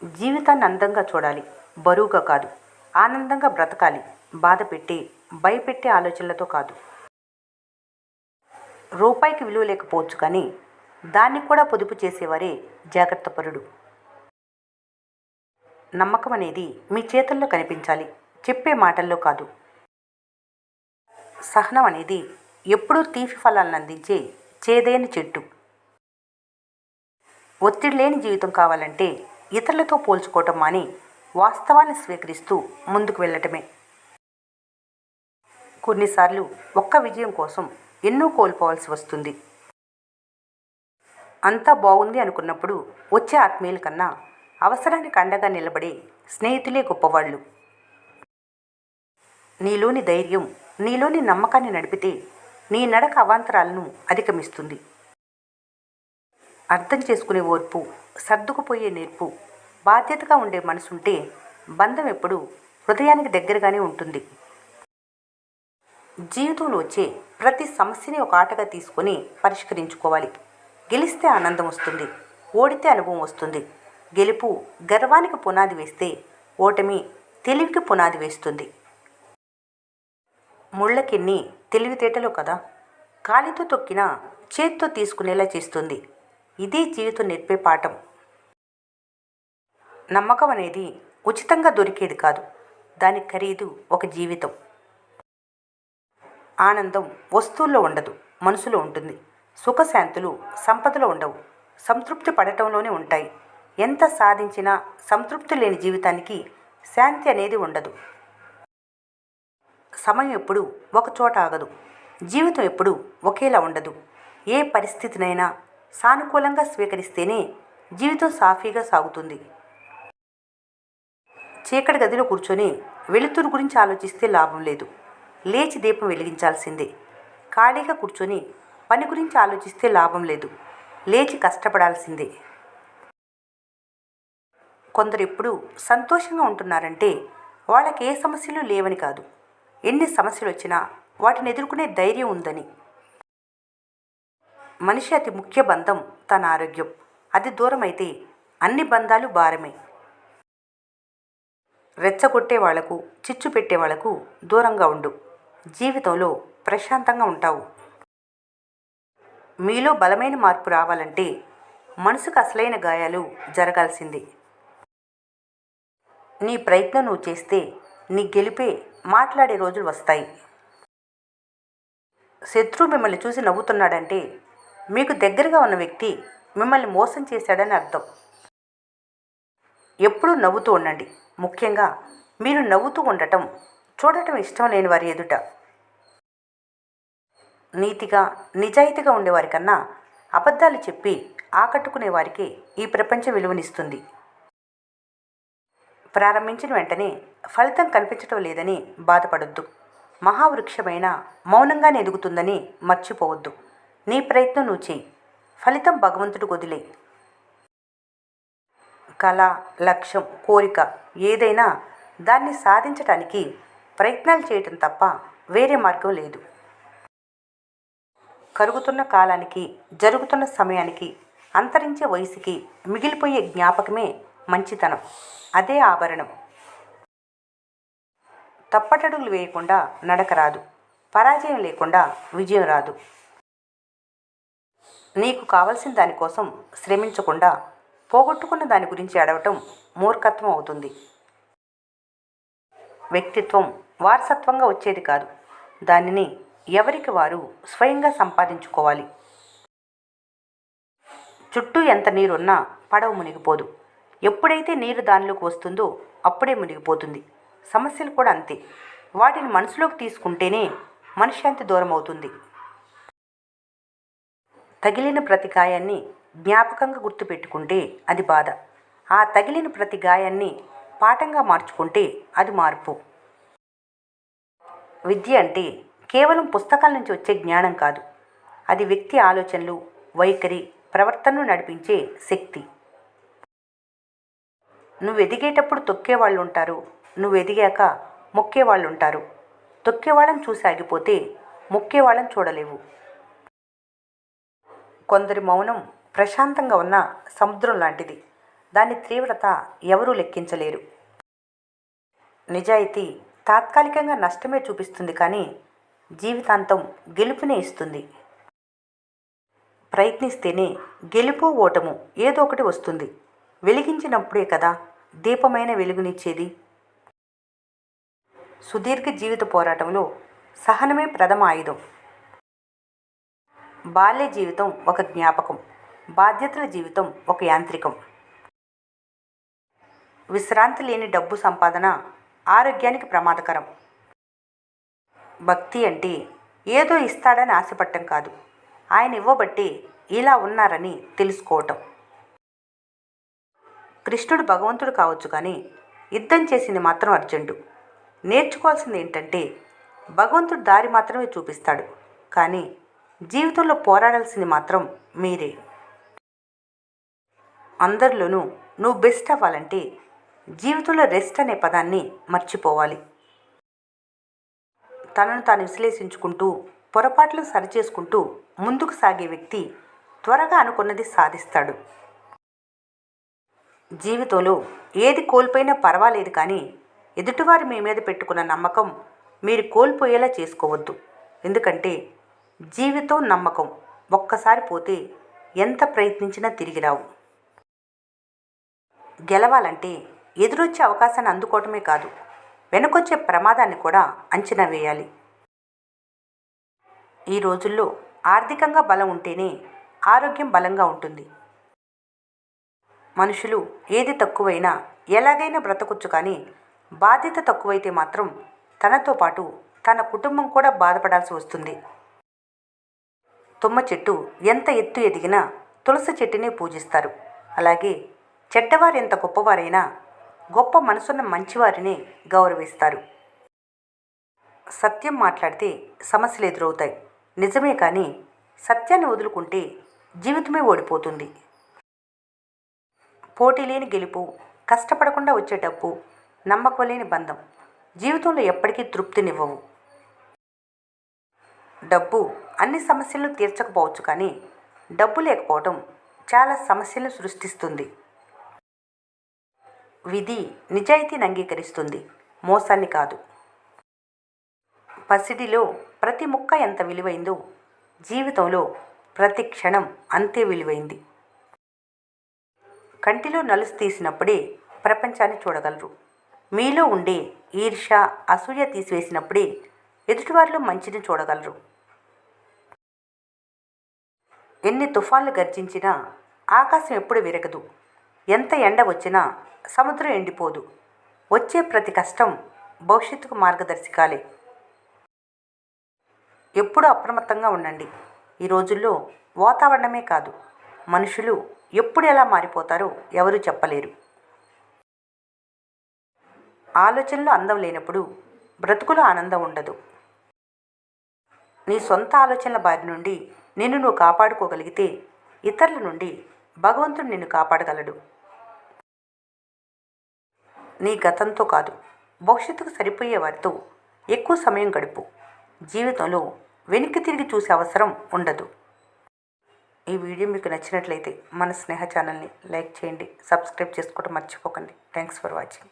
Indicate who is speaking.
Speaker 1: జీవితాన్ని అందంగా చూడాలి, బరువుగా కాదు. ఆనందంగా బ్రతకాలి, బాధ పెట్టి భయపెట్టే ఆలోచనలతో కాదు. రూపాయికి విలువ లేకపోవచ్చు కానీ దాన్ని కూడా పొదుపు చేసేవారే జాగ్రత్త పరుడు. నమ్మకం అనేది మీ చేతుల్లో కనిపించాలి, చెప్పే మాటల్లో కాదు. సహనం అనేది ఎప్పుడూ తీపి ఫలాలను అందించే చేదైన చెట్టు. ఒత్తిడి లేని జీవితం కావాలంటే ఇతరులతో పోల్చుకోవటం మాని వాస్తవాన్ని స్వీకరిస్తూ ముందుకు వెళ్ళటమే. కొన్నిసార్లు ఒక్క విజయం కోసం ఎన్నో కోల్పోవాల్సి వస్తుంది. అంతా బాగుంది అనుకున్నప్పుడు వచ్చే ఆత్మీయుల కన్నా అవసరానికి అండగా నిలబడే స్నేహితులే గొప్పవాళ్ళు. నీలోని ధైర్యం, నీలోని నమ్మకాన్ని నడిపితే నీ నడక అవాంతరాలను అధిగమిస్తుంది. అర్థం చేసుకునే ఓర్పు, సర్దుకుపోయే నేర్పు, బాధ్యతగా ఉండే మనసుంటే బంధం ఎప్పుడూ హృదయానికి దగ్గరగానే ఉంటుంది. జీవితంలో వచ్చే ప్రతి సమస్యని ఒక ఆటగా తీసుకొని పరిష్కరించుకోవాలి. గెలిస్తే ఆనందం వస్తుంది, ఓడితే అనుభవం వస్తుంది. గెలుపు గర్వానికి పునాది వేస్తే ఓటమి తెలివికి పునాది వేస్తుంది. ముళ్ళకెన్ని తెలివితేటలో కదా, కాలితో తొక్కినా చేత్తో తీసుకునేలా చేస్తుంది. ఇదే జీవితం నేర్పే పాఠం. నమ్మకం అనేది ఉచితంగా దొరికేది కాదు, దాని ఖరీదు ఒక జీవితం. ఆనందం వస్తువుల్లో ఉండదు, మనసులో ఉంటుంది. సుఖశాంతులు సంపదలో ఉండవు, సంతృప్తి పడటంలోనే ఉంటాయి. ఎంత సాధించినా సంతృప్తి లేని జీవితానికి శాంతి అనేది ఉండదు. సమయం ఎప్పుడు ఒకచోట ఆగదు, జీవితం ఎప్పుడు ఒకేలా ఉండదు. ఏ పరిస్థితినైనా సానుకూలంగా స్వీకరిస్తేనే జీవితం సాఫీగా సాగుతుంది. చీకటి గదిలో కూర్చొని వెలుతురు గురించి ఆలోచిస్తే లాభం లేదు, లేచి దీపం వెలిగించాల్సిందే. ఖాళీగా కూర్చొని పని గురించి ఆలోచిస్తే లాభం లేదు, లేచి కష్టపడాల్సిందే. కొందరు ఎప్పుడు సంతోషంగా ఉంటున్నారంటే వాళ్ళకి ఏ సమస్యలు లేవని కాదు, ఎన్ని సమస్యలు వచ్చినా వాటిని ఎదుర్కొనే ధైర్యం ఉందని. మనిషి అతి ముఖ్య బంధం తన ఆరోగ్యం. అది దూరమైతే అన్ని బంధాలు భారమే. రెచ్చగొట్టే వాళ్లకు, చిచ్చు పెట్టే వాళ్లకు దూరంగా ఉండు. జీవితంలో ప్రశాంతంగా ఉంటావు. మీలో బలమైన మార్పు రావాలంటే మనసుకు అసలైన గాయాలు జరగాల్సిందే. నీ ప్రయత్నం నువ్వు చేస్తే నీ గెలిపే మాట్లాడే రోజులు వస్తాయి. శత్రువు మిమ్మల్ని చూసి నవ్వుతున్నాడంటే మీకు దగ్గరగా ఉన్న వ్యక్తి మిమ్మల్ని మోసం చేశాడని అర్థం. ఎప్పుడూ నవ్వుతూ ఉండండి. ముఖ్యంగా మీరు నవ్వుతూ ఉండటం చూడటం ఇష్టం లేని వారి ఎదుట. నీతిగా నిజాయితీగా ఉండేవారి కన్నా అబద్ధాలు చెప్పి ఆకట్టుకునే వారికి ఈ ప్రపంచం విలువనిస్తుంది. ప్రారంభించిన వెంటనే ఫలితం కనిపించటం లేదని బాధపడొద్దు. మహావృక్షమైన మౌనంగానే ఎదుగుతుందని మర్చిపోవద్దు. నీ ప్రయత్నం నువ్వు చేయి, ఫలితం భగవంతుడు వదిలే. కళ, లక్ష్యం, కోరిక ఏదైనా దాన్ని సాధించటానికి ప్రయత్నాలు చేయటం తప్ప వేరే మార్గం లేదు. కరుగుతున్న కాలానికి, జరుగుతున్న సమయానికి, అంతరించే వయసుకి మిగిలిపోయే జ్ఞాపకమే మంచితనం. అదే ఆభరణం. తప్పటడుగులు వేయకుండా నడక రాదు, పరాజయం లేకుండా విజయం రాదు. నీకు కావలసిన దానికోసం శ్రమించకుండా పోగొట్టుకున్న దాని గురించి అడగటం మూర్ఖత్వం అవుతుంది. వ్యక్తిత్వం వారసత్వంగా వచ్చేది కాదు, దానిని ఎవరికి వారు స్వయంగా సంపాదించుకోవాలి. చుట్టూ ఎంత నీరున్నా పడవ మునిగిపోదు. ఎప్పుడైతే నీరు దానిలోకి వస్తుందో అప్పుడే మునిగిపోతుంది. సమస్యలు కూడా అంతే. వాటిని మనసులోకి తీసుకుంటేనే మనశ్శాంతి దూరం అవుతుంది. తగిలిన ప్రతి గాయాన్ని జ్ఞాపకంగా గుర్తుపెట్టుకుంటే అది బాధ. ఆ తగిలిన ప్రతి గాయాన్ని పాఠంగా మార్చుకుంటే అది మార్పు. విద్య అంటే కేవలం పుస్తకాల నుంచి వచ్చే జ్ఞానం కాదు, అది వ్యక్తి ఆలోచనలు, వైఖరి, ప్రవర్తనను నడిపించే శక్తి. నువ్వు ఎదిగేటప్పుడు తొక్కేవాళ్ళు ఉంటారు, నువ్వు ఎదిగాక మొక్కేవాళ్ళు ఉంటారు. తొక్కేవాళ్ళని చూసి ఆగిపోతే మొక్కేవాళ్ళని చూడలేవు. కొందరి మౌనం ప్రశాంతంగా ఉన్న సముద్రం లాంటిది. దాని తీవ్రత ఎవరూ లెక్కించలేరు. నిజాయితీ తాత్కాలికంగా నష్టమే చూపిస్తుంది, కానీ జీవితాంతం గెలుపునే ఇస్తుంది. ప్రయత్నిస్తేనే గెలుపో ఓటము ఏదో ఒకటి వస్తుంది. వెలిగించినప్పుడే కదా దీపమైన వెలుగునిచ్చేది. సుదీర్ఘ జీవిత పోరాటంలో సహనమే ప్రథమ ఆయుధం. బాల్య జీవితం ఒక జ్ఞాపకం, బాధ్యతల జీవితం ఒక యాంత్రికం. విశ్రాంతి లేని డబ్బు సంపాదన ఆరోగ్యానికి ప్రమాదకరం. భక్తి అంటే ఏదో ఇస్తాడని ఆశపడటం కాదు, ఆయన ఇవ్వబట్టి ఇలా ఉన్నారని తెలుసుకోవటం. కృష్ణుడు భగవంతుడు కావచ్చు, కానీ యుద్ధం చేసింది మాత్రం అర్జునుడు. నేర్చుకోవాల్సింది ఏంటంటే భగవంతుడు దారి మాత్రమే చూపిస్తాడు, కానీ జీవితంలో పోరాడాల్సింది మాత్రం మీరే. అందరిలోనూ నువ్వు బెస్ట్ అవ్వాలంటే జీవితంలో రెస్ట్ అనే పదాన్ని మర్చిపోవాలి. తనను తాను విశ్లేషించుకుంటూ పొరపాట్లు సరిచేసుకుంటూ ముందుకు సాగే వ్యక్తి త్వరగా అనుకున్నది సాధిస్తాడు. జీవితంలో ఏది కోల్పోయినా పర్వాలేదు, కానీ ఎదుటివారి మీ మీద పెట్టుకున్న నమ్మకం మీరు కోల్పోయేలా చేసుకోవద్దు. ఎందుకంటే జీవితం నమ్మకం ఒక్కసారి పోతే ఎంత ప్రయత్నించినా తిరిగి రావు. గెలవాలంటే ఎదురొచ్చే అవకాశాన్ని అందుకోవటమే కాదు, వెనకొచ్చే ప్రమాదాన్ని కూడా అంచనా వేయాలి. ఈ రోజుల్లో ఆర్థికంగా బలం ఉంటేనే ఆరోగ్యం బలంగా ఉంటుంది. మనుషులు ఏది తక్కువైనా ఎలాగైనా బ్రతకొచ్చు, కానీ బాధ్యత తక్కువైతే మాత్రం తనతో పాటు తన కుటుంబం కూడా బాధపడాల్సి వస్తుంది. తుమ్మ చెట్టు ఎంత ఎత్తు ఎదిగినా తులసి చెట్టునే పూజిస్తారు. అలాగే చెడ్డవారు ఎంత గొప్పవారైనా గొప్ప మనసున్న మంచివారిని గౌరవిస్తారు. సత్యం మాట్లాడితే సమస్యలు ఎదురవుతాయి, నిజమే, కానీ సత్యాన్ని వదులుకుంటే జీవితమే ఓడిపోతుంది. పోటీ లేని గెలుపు, కష్టపడకుండా వచ్చే డబ్బు, నమ్మకం లేని బంధం జీవితంలో ఎప్పటికీ తృప్తినివ్వవు. డబ్బు అన్ని సమస్యలను తీర్చకపోవచ్చు, కానీ డబ్బు లేకపోవడం చాలా సమస్యలను సృష్టిస్తుంది. విధి నిజాయితీని అంగీకరిస్తుంది, మోసాన్ని కాదు. పసిడిలో ప్రతి ముక్క ఎంత విలువైందో జీవితంలో ప్రతి క్షణం అంతే విలువైంది. కంటిలో నలుసు తీసినప్పుడే ప్రపంచాన్ని చూడగలరు. మీలో ఉండే ఈర్ష్య, అసూయ తీసివేసినప్పుడే ఎదుటివారిలో మంచిని చూడగలరు. ఎన్ని తుఫాన్లు గర్జించినా ఆకాశం ఎప్పుడు విరగదు. ఎంత ఎండ వచ్చినా సముద్రం ఎండిపోదు. వచ్చే ప్రతి కష్టం భవిష్యత్తుకు మార్గదర్శకాలే. ఎప్పుడూ అప్రమత్తంగా ఉండండి. ఈ రోజుల్లో వాతావరణమే కాదు, మనుషులు ఎప్పుడు ఎలా మారిపోతారో ఎవరూ చెప్పలేరు. ఆలోచనలో అందం లేనప్పుడు బ్రతుకులో ఆనందం ఉండదు. నీ సొంత ఆలోచనల బారి నుండి నిన్ను నువ్వు కాపాడుకోగలిగితే ఇతరుల నుండి భగవంతుడు నిన్ను కాపాడగలడు. నీ గతంతో కాదు, భవిష్యత్తుకు సరిపోయే వారితో ఎక్కువ సమయం గడుపు. జీవితంలో వెనక్కి తిరిగి చూసే అవసరం ఉండదు. ఈ వీడియో మీకు నచ్చినట్లయితే మన స్నేహ ఛానల్ని లైక్ చేయండి, సబ్స్క్రైబ్ చేసుకోవడం మర్చిపోకండి. Thanks for watching.